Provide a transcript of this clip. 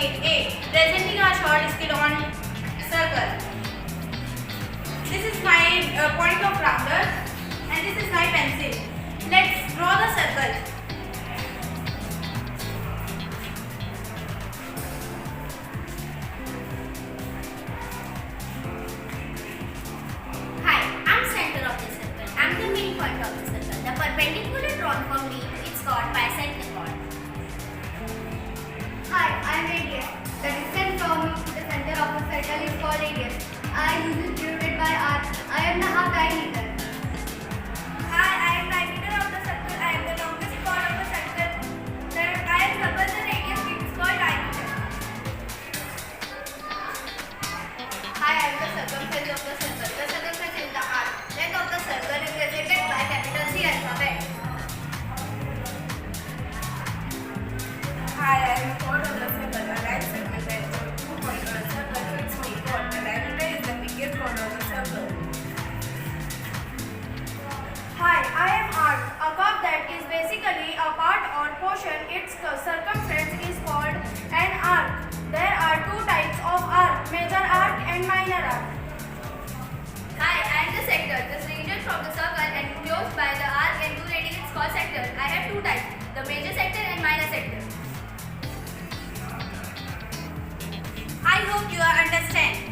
need? A. Presenting a short skill on circle. This is my point of rounder and this is my pencil. Let's draw the circle. Hi, I'm center of the circle. I'm the main point of the circle. The perpendicular drawn from me is called bisecting chord. Hi, I am radius. The distance from me to the center of the circle is called radius. I is divided by r. I am the half diameter. Hi, I am diameter of the circle. I am the longest chord of the circle. I am double the radius. It is called diameter. Hi, I am the circumference of the circle. The circumference is the arc. Length of the circle is represented by capital C alphabet. Hi, I am a chord of the circle. A right circle that is a 2-point circle fits me chord. The diameter is the biggest chord of the circle. Hi, I am arc. A curve that is basically a part or portion. Its circumference is called an arc. There are two types of arc, major arc and minor arc. Hi, I am the sector. This region from the circle and enclosed by the arc and two radius is called sector. I have two types, the major sector and minor sector. I hope you understand.